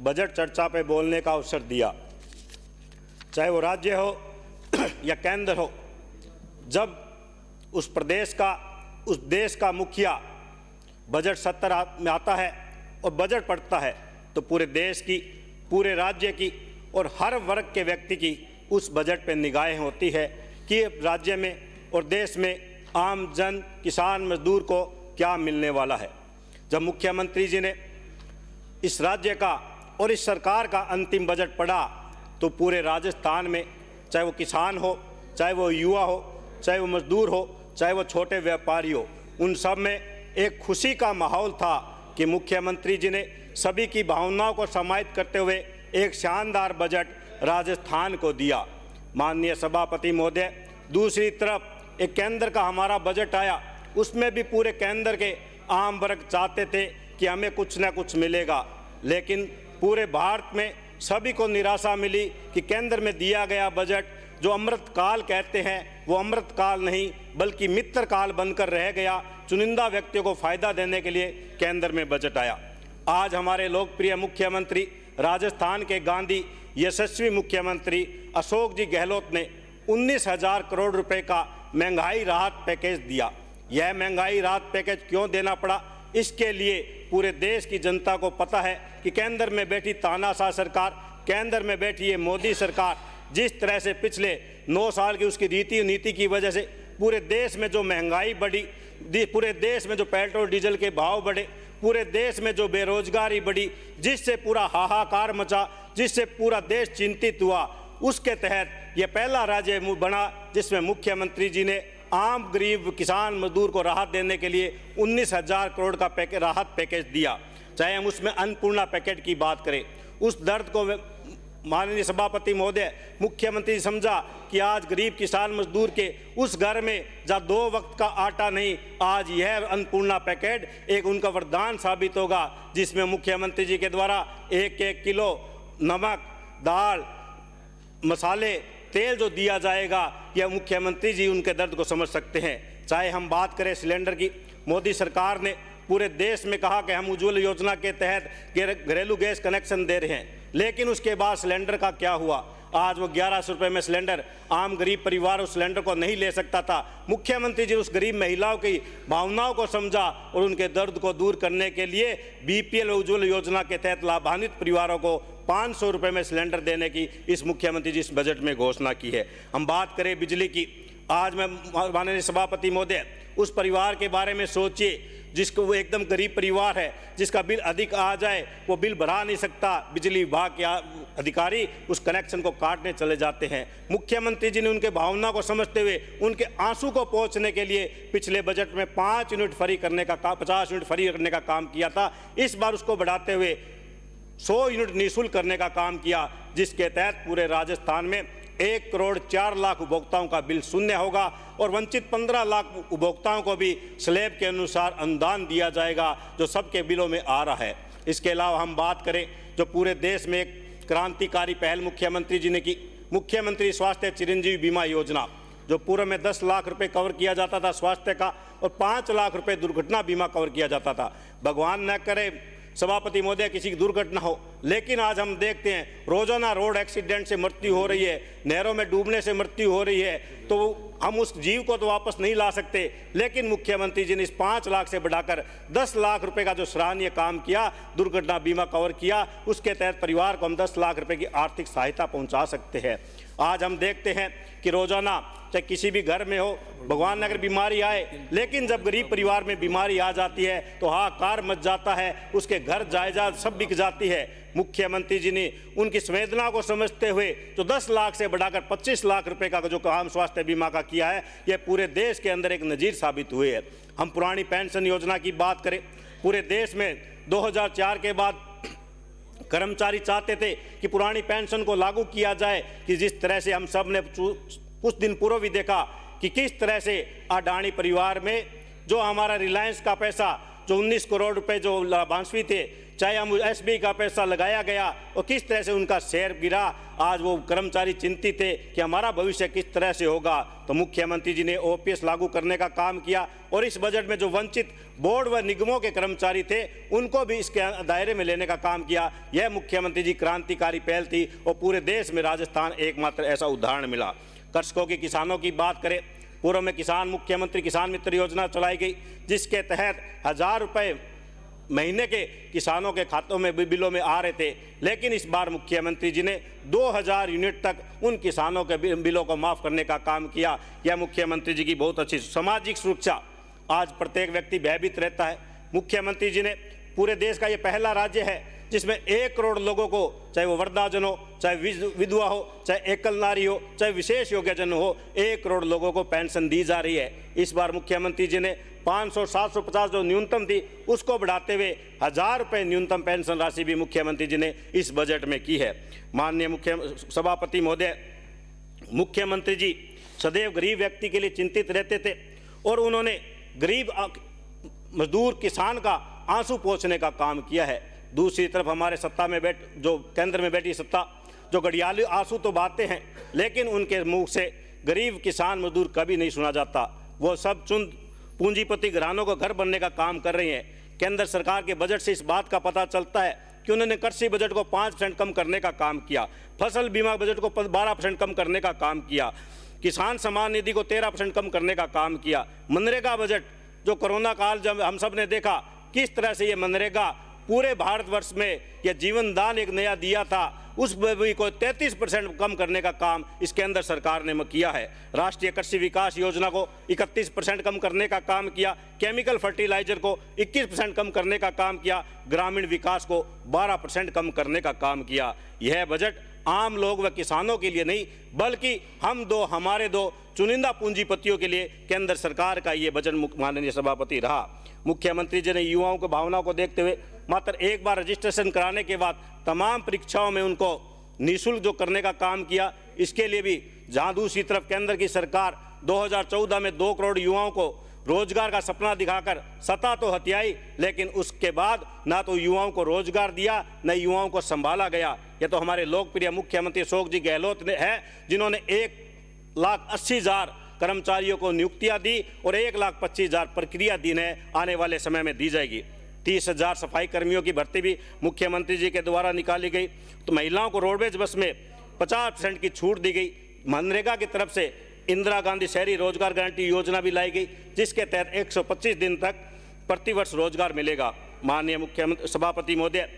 Budget चर्चा पे बोलने का अवसर दिया, चाहे वो राज्य हो या केंद्र हो। जब उस प्रदेश का, उस देश का मुखिया बजट सत्र में आता है और बजट पढ़ता है तो पूरे देश की, पूरे राज्य की और हर वर्ग के व्यक्ति की उस बजट पे निगाहें होती है कि राज्य में और देश में आम जन, किसान, मजदूर को क्या मिलने वाला है। जब मुख्यमंत्री जी ने इस राज्य का और इस सरकार का अंतिम बजट पढ़ा तो पूरे राजस्थान में, चाहे वो किसान हो, चाहे वो युवा हो, चाहे वो मजदूर हो, चाहे वो छोटे व्यापारी हो, उन सब में एक खुशी का माहौल था कि मुख्यमंत्री जी ने सभी की भावनाओं को समाहित करते हुए एक शानदार बजट राजस्थान को दिया। माननीय सभापति महोदय, दूसरी तरफ एक केंद्र का हमारा बजट आया, उसमें भी पूरे केंद्र के आम वर्ग चाहते थे कि हमें कुछ न कुछ मिलेगा, लेकिन पूरे भारत में सभी को निराशा मिली कि केंद्र में दिया गया बजट जो अमृतकाल कहते हैं वो अमृतकाल नहीं बल्कि मित्रकाल बनकर रह गया। चुनिंदा व्यक्तियों को फायदा देने के लिए केंद्र में बजट आया। आज हमारे लोकप्रिय मुख्यमंत्री, राजस्थान के गांधी यशस्वी मुख्यमंत्री अशोक जी गहलोत ने 19,000 करोड़ रुपए का महंगाई राहत पैकेज दिया। यह महंगाई राहत पैकेज क्यों देना पड़ा, इसके लिए पूरे देश की जनता को पता है कि केंद्र में बैठी तानाशाह सरकार, केंद्र में बैठी ये मोदी सरकार जिस तरह से पिछले 9 साल की उसकी नीति की वजह से पूरे देश में जो महंगाई बढ़ी, पूरे देश में जो पेट्रोल डीजल के भाव बढ़े, पूरे देश में जो बेरोजगारी बढ़ी, जिससे पूरा हाहाकार मचा, जिससे पूरा देश चिंतित हुआ, उसके तहत ये पहला राज्य बना जिसमें मुख्यमंत्री जी ने आम गरीब किसान मजदूर को राहत देने के लिए 19,000 करोड़ का राहत पैकेज दिया। चाहे हम उसमें अन्नपूर्णा पैकेट की बात करें, उस दर्द को माननीय सभापति महोदय, मुख्यमंत्री समझा कि आज गरीब किसान मजदूर के उस घर में जहाँ 2 वक्त का आटा नहीं, आज यह अन्नपूर्णा पैकेट एक उनका वरदान साबित होगा, जिसमें मुख्यमंत्री जी के द्वारा 1-1 किलो नमक, दाल, मसाले, तेल जो दिया जाएगा, यह मुख्यमंत्री जी उनके दर्द को समझ सकते हैं। चाहे हम बात करें सिलेंडर की, मोदी सरकार ने पूरे देश में कहा कि हम उज्ज्वल योजना के तहत घरेलू गैस कनेक्शन दे रहे हैं, लेकिन उसके बाद सिलेंडर का क्या हुआ। आज वो 1100 रुपये में सिलेंडर, आम गरीब परिवार उस सिलेंडर को नहीं ले सकता था। मुख्यमंत्री जी उस गरीब महिलाओं की भावनाओं को समझा और उनके दर्द को दूर करने के लिए बीपीएल उज्ज्वल योजना के तहत लाभान्वित परिवारों को 500 रुपये में सिलेंडर देने की इस मुख्यमंत्री जी इस बजट में घोषणा की है। हम बात करें बिजली की, आज मैं माननीय सभापति महोदय, उस परिवार के बारे में सोचिए जिसको वो एकदम गरीब परिवार है, जिसका बिल अधिक आ जाए वो बिल भरा नहीं सकता, बिजली विभाग के अधिकारी उस कनेक्शन को काटने चले जाते हैं। मुख्यमंत्री जी ने उनके भावना को समझते हुए उनके आंसू को पहुंचने के लिए पिछले बजट में 5 यूनिट फ्री करने का 50 यूनिट फ्री करने का काम किया था। इस बार उसको बढ़ाते हुए 100 यूनिट निःशुल्क करने का काम किया, जिसके तहत पूरे राजस्थान में 1 करोड़ 4 लाख उपभोक्ताओं का बिल शून्य होगा और वंचित 15 लाख उपभोक्ताओं को भी स्लैब के अनुसार अनुदान दिया जाएगा जो सबके बिलों में आ रहा है। इसके अलावा हम बात करें जो पूरे देश में एक क्रांतिकारी पहल मुख्यमंत्री जी ने की, मुख्यमंत्री स्वास्थ्य चिरंजीवी बीमा योजना, जो पूर्व में 10 लाख रुपए कवर किया जाता था स्वास्थ्य का और 5 लाख रुपए दुर्घटना बीमा कवर किया जाता था। भगवान न करे सभापति महोदय किसी की दुर्घटना हो, लेकिन आज हम देखते हैं रोजाना रोड एक्सीडेंट से मृत्यु हो रही है, नहरों में डूबने से मृत्यु हो रही है, तो हम उस जीव को तो वापस नहीं ला सकते, लेकिन मुख्यमंत्री जी ने इस 5 लाख से बढ़ाकर 10 लाख रुपए का जो सराहनीय काम किया, दुर्घटना बीमा कवर किया, उसके तहत परिवार को हम 10 लाख रुपए की आर्थिक सहायता पहुंचा सकते हैं। आज हम देखते हैं कि रोजाना चाहे किसी भी घर में हो, भगवान न अगर बीमारी आए, लेकिन जब गरीब परिवार में बीमारी आ जाती है तो हाहाकार मच जाता है, उसके घर जायदाद सब बिक जाती है। मुख्यमंत्री जी ने उनकी संवेदना को समझते हुए जो 10 लाख से बढ़ाकर 25 लाख रुपए का जो काम स्वास्थ्य बीमा का किया है, यह पूरे देश के अंदर एक नजीर साबित हुए है। हम पुरानी पेंशन योजना की बात करें, पूरे देश में 2004 के बाद कर्मचारी चाहते थे कि पुरानी पेंशन को लागू किया जाए, कि जिस तरह से हम सब ने कुछ दिन पूर्व भी देखा कि किस तरह से अडानी परिवार में जो हमारा रिलायंस का पैसा जो 19 करोड़ रुपए जो लाभांशी थे, चाहे हम एसबीआई का पैसा लगाया गया और किस तरह से उनका शेयर गिरा, आज वो कर्मचारी चिंतित थे कि हमारा भविष्य किस तरह से होगा। तो मुख्यमंत्री जी ने ओपीएस लागू करने का काम किया और इस बजट में जो वंचित बोर्ड व निगमों के कर्मचारी थे उनको भी इसके दायरे में लेने का काम किया। यह मुख्यमंत्री जी क्रांतिकारी पहल थी और पूरे देश में राजस्थान एकमात्र ऐसा उदाहरण मिला। कृषकों की, किसानों की बात करें, पूर्व में मुख्यमंत्री किसान मित्र योजना चलाई गई, जिसके तहत 1000 रुपये महीने के किसानों के खातों में बिलों में आ रहे थे, लेकिन इस बार मुख्यमंत्री जी ने 2000 यूनिट तक उन किसानों के बिलों को माफ़ करने का काम किया। यह मुख्यमंत्री जी की बहुत अच्छी सामाजिक सुरक्षा, आज प्रत्येक व्यक्ति भयभीत रहता है। मुख्यमंत्री जी ने पूरे देश का ये पहला राज्य है जिसमें 1 करोड़ लोगों को, चाहे वो वृद्धाजन हो, चाहे विधवा हो, चाहे एकल नारी हो, चाहे विशेष योग्यजन हो, 1 करोड़ लोगों को पेंशन दी जा रही है। इस बार मुख्यमंत्री जी ने 500, 750 जो न्यूनतम थी उसको बढ़ाते हुए 1000 रुपये न्यूनतम पेंशन राशि भी मुख्यमंत्री जी ने इस बजट में की है। माननीय मुख्य सभापति महोदय, मुख्यमंत्री जी सदैव गरीब व्यक्ति के लिए चिंतित रहते थे और उन्होंने गरीब मजदूर किसान का आंसू पोंछने का काम किया है। दूसरी तरफ हमारे सत्ता में जो केंद्र में बैठी सत्ता, जो घड़ियाली आंसू तो बहाते हैं, लेकिन उनके मुंह से गरीब किसान मजदूर कभी नहीं सुना जाता। वो सब चुन पूंजीपति घरानों को घर बनने का काम कर रही हैं। केंद्र सरकार के बजट से इस बात का पता चलता है कि उन्होंने कृषि बजट को 5% कम करने का काम किया, फसल बीमा बजट को 12% कम करने का काम किया, किसान सम्मान निधि को 13% कम करने का काम किया। मनरेगा बजट, जो कोरोना काल जब हम सब ने देखा किस तरह से ये मनरेगा पूरे भारतवर्ष में यह जीवन दान एक नया दिया था, उस भी को 33% कम करने का काम इस केंद्र सरकार ने किया है। राष्ट्रीय कृषि विकास योजना को 31% कम करने का काम किया, केमिकल फर्टिलाइजर को 21% कम करने का काम किया, ग्रामीण विकास को 12% कम करने का काम किया। यह बजट आम लोग व किसानों के लिए नहीं, बल्कि हमारे दो चुनिंदा पूंजीपतियों के लिए केंद्र सरकार का ये बजट माननीय सभापति रहा। मुख्यमंत्री जी ने युवाओं की भावनाओं को देखते हुए मात्र एक बार रजिस्ट्रेशन कराने के बाद तमाम परीक्षाओं में उनको निःशुल्क जो करने का काम किया, इसके लिए भी जहां दूसरी तरफ केंद्र की सरकार 2014 में 2 करोड़ युवाओं को रोजगार का सपना दिखाकर सत्ता तो हथियाई, लेकिन उसके बाद ना तो युवाओं को रोजगार दिया न युवाओं को संभाला गया। यह तो हमारे लोकप्रिय मुख्यमंत्री अशोक जी गहलोत ने है, जिन्होंने 1,80,000 कर्मचारियों को नियुक्तियां दी और 1,25,000 प्रक्रिया दिन है आने वाले समय में दी जाएगी। 30,000 सफाई कर्मियों की भर्ती भी मुख्यमंत्री जी के द्वारा निकाली गई। तो महिलाओं को रोडवेज बस में 50% की छूट दी गई। मनरेगा की तरफ से इंदिरा गांधी शहरी रोजगार गारंटी योजना भी लाई गई, जिसके तहत 125 दिन तक प्रतिवर्ष रोजगार मिलेगा। माननीय मुख्यमंत्री सभापति महोदय,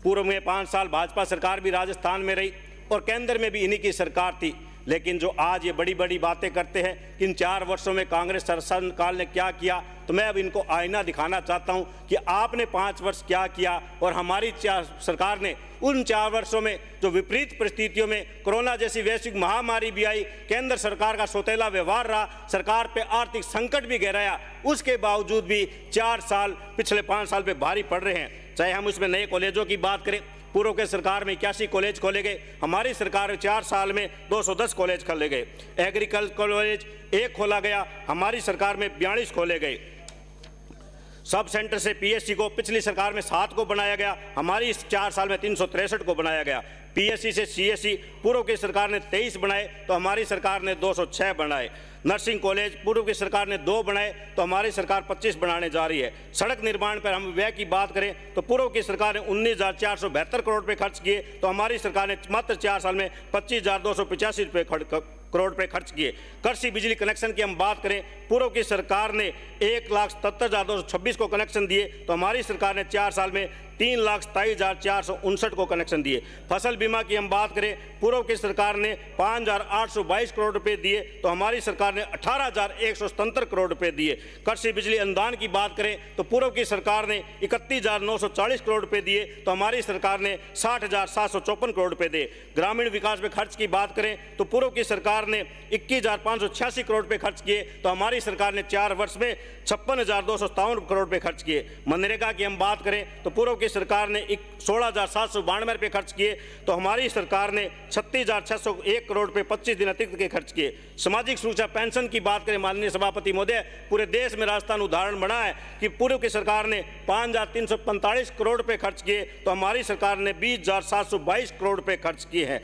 पूर्व में 5 साल भाजपा सरकार भी राजस्थान में रही और केंद्र में भी इन्हीं की सरकार थी, लेकिन जो आज ये बड़ी बड़ी बातें करते हैं कि इन 4 वर्षों में कांग्रेस शासनकाल ने क्या किया, तो मैं अब इनको आईना दिखाना चाहता हूं कि आपने 5 वर्ष क्या किया और हमारी सरकार ने उन 4 वर्षों में जो विपरीत परिस्थितियों में कोरोना जैसी वैश्विक महामारी भी आई, केंद्र सरकार का सौतेला व्यवहार रहा, सरकार पे आर्थिक संकट भी गहराया, उसके बावजूद भी 4 साल पिछले 5 साल पे भारी पड़ रहे हैं। चाहे हम उसमें नए कॉलेजों की बात करें, पूर्व के सरकार में 81 कॉलेज खोले गए, हमारी सरकार 4 साल में 210 कॉलेज खोले गए। एग्रीकल्चर कॉलेज 1 खोला गया, हमारी सरकार में 42 खोले गए। सब सेंटर से पीएससी को पिछली सरकार में 7 को बनाया गया, हमारी इस 4 साल में 363 को बनाया गया। पीएससी से सीएससी पूर्व की सरकार ने 23 बनाए तो हमारी सरकार ने 206 बनाए। नर्सिंग कॉलेज पूर्व की सरकार ने 2 बनाए तो हमारी सरकार 25 बनाने जा रही है। सड़क निर्माण पर हम व्यय की बात करें तो पूर्व की सरकार ने 19,472 करोड़ रुपये खर्च किए तो हमारी सरकार ने मात्र 4 साल में 25,285 करोड़ रुपये खर्च किए। कृषि बिजली कनेक्शन की हम बात करें, पूर्व की सरकार ने 1,77,226 को कनेक्शन दिए तो हमारी सरकार ने 4 साल में 3,27,459 को कनेक्शन दिए। फसल बीमा की हम बात करें, पूर्व की सरकार ने 5,822 करोड़ रुपए दिए तो हमारी सरकार ने 18,177 करोड़ रुपए दिए। कृषि बिजली अनुदान की बात करें तो पूर्व की सरकार ने 31,940 करोड़ रुपए दिए तो हमारी सरकार ने 60,754 करोड़ रुपए दिए। ग्रामीण विकास में खर्च की बात करें तो पूर्व की सरकार ने 21,586 करोड़ रुपए खर्च किए तो हमारी सरकार ने 4 वर्ष में 56,257 करोड़ रुपए खर्च किए। मनरेगा की हम बात करें तो पूर्व की सरकार ने 16,792 रुपये खर्च किए तो हमारी सरकार ने 36,601 करोड़ रुपये 25 दिन अतिरिक्त के खर्च किए। सामाजिक सुरक्षा पेंशन की बात करें माननीय सभापति महोदय, पूरे देश में राजस्थान उदाहरण बना है कि पूर्व की सरकार ने 5,345 करोड़ रुपये खर्च किए तो हमारी सरकार ने 20,722 करोड़ रुपये खर्च किए हैं।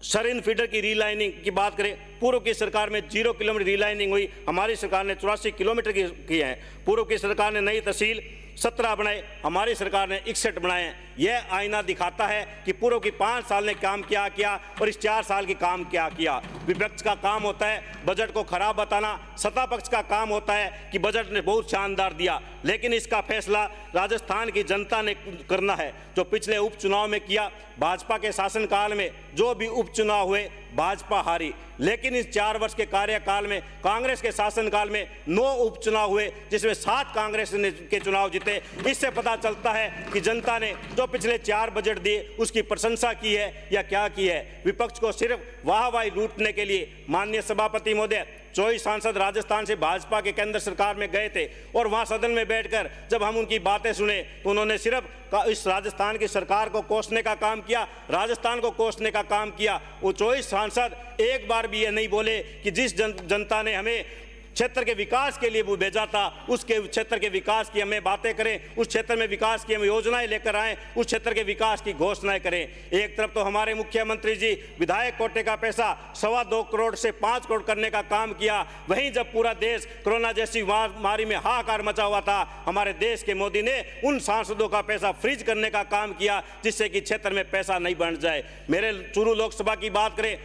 सरिन फीडर की रीलाइनिंग की बात करें, पूर्व की सरकार में 0 किलोमीटर रीलाइनिंग हुई, हमारी सरकार ने 84 किलोमीटर की है। पूर्व की सरकार ने नई तहसील 17 बनाए, हमारी सरकार ने 61 बनाए हैं। यह आईना दिखाता है कि पूर्व की 5 साल ने काम क्या किया और इस 4 साल की काम क्या किया। विपक्ष का काम होता है बजट को खराब बताना, सत्ता पक्ष का काम होता है कि बजट ने बहुत शानदार दिया, लेकिन इसका फैसला राजस्थान की जनता ने करना है। जो पिछले उपचुनाव में किया, भाजपा के शासनकाल में जो भी उपचुनाव हुए भाजपा हारी, लेकिन इस 4 वर्ष के कार्यकाल में कांग्रेस के शासनकाल में 9 उपचुनाव हुए जिसमें 7 कांग्रेस के चुनाव जीते। इससे पता चलता है कि जनता ने जो पिछले 4 बजट दिए उसकी प्रशंसा की है या क्या की है। विपक्ष को सिर्फ वाहवाही लूटने के लिए माननीय सभापति महोदय 24 सांसद राजस्थान से भाजपा के केंद्र सरकार में गए थे और वहां सदन में बैठकर जब हम उनकी बातें सुने तो उन्होंने सिर्फ इस राजस्थान की सरकार को कोसने का काम किया, राजस्थान को कोसने का काम किया। वो 24 सांसद एक बार भी ये नहीं बोले कि जिस जनता ने हमें क्षेत्र के विकास के लिए वो भेजा था उसके क्षेत्र के विकास की हमें बातें करें, उस क्षेत्र में विकास की हम योजनाएं लेकर आएं, उस क्षेत्र के विकास की घोषणाएं करें। एक तरफ तो हमारे मुख्यमंत्री जी विधायक कोटे का पैसा 2.25 करोड़ से 5 करोड़ करने का काम किया, वहीं जब पूरा देश कोरोना जैसी महामारी में हाहाकार मचा हुआ था, हमारे देश के मोदी ने उन सांसदों का पैसा फ्रीज करने का काम किया जिससे कि क्षेत्र में पैसा नहीं बढ़ जाए। मेरे चूरू लोकसभा की बात करें,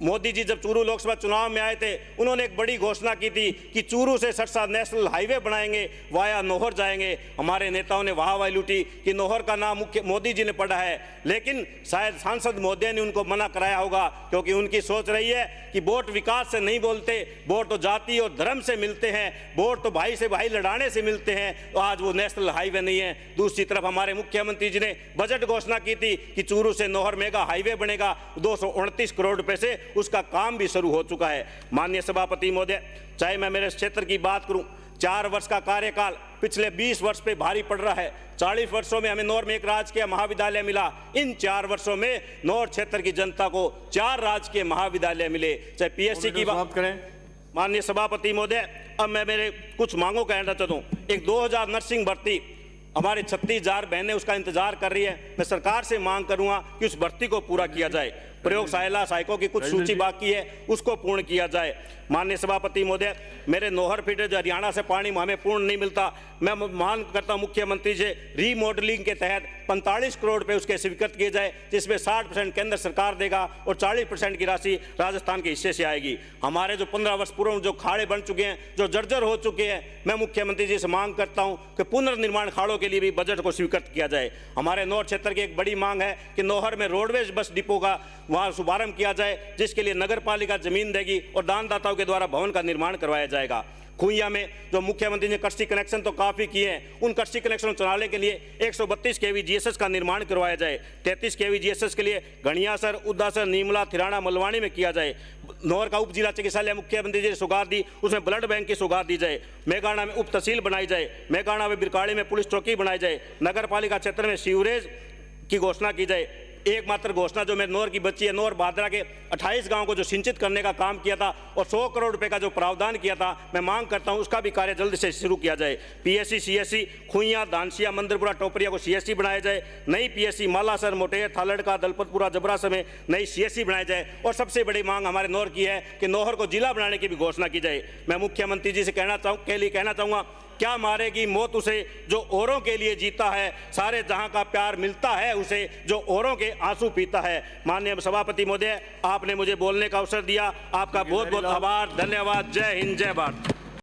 मोदी जी जब चूरू लोकसभा चुनाव में आए थे उन्होंने एक बड़ी घोषणा की थी कि चूरू से सरसा नेशनल हाईवे बनाएंगे, वाया नौहर जाएंगे। हमारे नेताओं ने वाहवाही लूटी कि नौहर का नाम मुख्य मोदी जी ने पढ़ा है, लेकिन शायद सांसद महोदय ने उनको मना कराया होगा क्योंकि उनकी सोच रही है कि वोट विकास से नहीं बोलते, वोट तो जाति और धर्म से मिलते हैं, वोट तो भाई से भाई लड़ाने से मिलते हैं। तो आज वो नेशनल हाईवे नहीं है। दूसरी तरफ हमारे मुख्यमंत्री जी ने बजट घोषणा की थी कि चूरू से नौहर मेगा हाईवे बनेगा, 229 करोड़ रुपए से उसका काम भी शुरू हो चुका है। माननीय सभापति महोदय, चाहे मैं मेरे क्षेत्र की बात करूं, 4 वर्ष का कार्यकाल पिछले 20 वर्ष पे भारी पड़ रहा है। 40 वर्षों में हमें नौर में एक राजकीय महाविद्यालय मिला, इन 4 वर्षों में नौर क्षेत्र की जनता को 4 राजकीय महाविद्यालय मिले। चाहे पीएससी की बात करें माननीय सभापति महोदय, अब मैं मेरे कुछ मांगों का कहना चाहता हूँ। एक 2000 नर्सिंग भर्ती हमारे 36,000 बहनें उसका इंतजार कर रही है। मैं सरकार से मांग करूंगा कि उस भर्ती को पूरा किया जाए। प्रयोगशाला सहायकों की कुछ सूची बाकी है उसको पूर्ण किया जाए। माननीय सभापति महोदय, मेरे नौहर फीडर जो हरियाणा से पानी हमें पूर्ण नहीं मिलता, मैं मांग करता हूं मुख्यमंत्री से रीमॉडलिंग के तहत 45 करोड़ रुपए उसके स्वीकृत किए जाए, जिसमें 60% केंद्र सरकार देगा और 40% की राशि राजस्थान के हिस्से से आएगी। हमारे जो 15 वर्ष पूर्व जो खाड़े बन चुके हैं, जो जर्जर हो चुके हैं, मैं मुख्यमंत्री जी से मांग करता हूं कि पुनर्निर्माण खाड़ों के लिए भी बजट को स्वीकृत किया जाए। हमारे नौर क्षेत्र की एक बड़ी मांग है कि नौहर में रोडवेज बस डिपो का वहां शुभारंभ किया जाए, जिसके लिए नगर पालिका जमीन देगी और दानदाताओं के द्वारा भवन का निर्माण करवाया जाएगा। खुइया में जो मुख्यमंत्री ने कृषि कनेक्शन तो काफी किए हैं, उन कृषि कनेक्शन चलाने के लिए 132 केवी जीएसएस का निर्माण करवाया जाए। 33 केवी जीएसएस के लिए घणियासर, उदासर, नीमला, थिराना, मलवानी में किया जाए। नौर का उप जिला चिकित्सालय मुख्यमंत्री जी ने सौगात दी, उसमें ब्लड बैंक की सौगात दी जाए। मेघाना में उप तहसील बनाई जाए, मेघाना में बिरकाड़ी में पुलिस चौकी बनाई जाए। नगर पालिका क्षेत्र में सीवरेज की घोषणा की जाए। एकमात्र घोषणा जो मेरे नौर की बच्ची है, नौर भादरा के 28 गांव को जो सिंचित करने का काम किया था और 100 करोड़ रुपए का जो प्रावधान किया था, मैं मांग करता हूं उसका भी कार्य जल्द से शुरू किया जाए। पीएससी सीएससी खुइया, दानसिया, मंदिरपुरा, टोपरिया को सीएससी बनाया जाए। नई पीएससी मालासर, मोटेर, थालड़का, दलपतपुरा, जबरासर में नई सीएससी बनाई जाए। और सबसे बड़ी मांग हमारे नौर की है कि नौहर को जिला बनाने की भी घोषणा की जाए। मैं मुख्यमंत्री जी से कहना चाहूँगा, क्या मारेगी मौत उसे जो औरों के लिए जीता है, सारे जहां का प्यार मिलता है उसे जो औरों के आंसू पीता है। माननीय सभापति महोदय, आपने मुझे बोलने का अवसर दिया, आपका बहुत बहुत आभार, धन्यवाद। जय हिंद, जय भारत।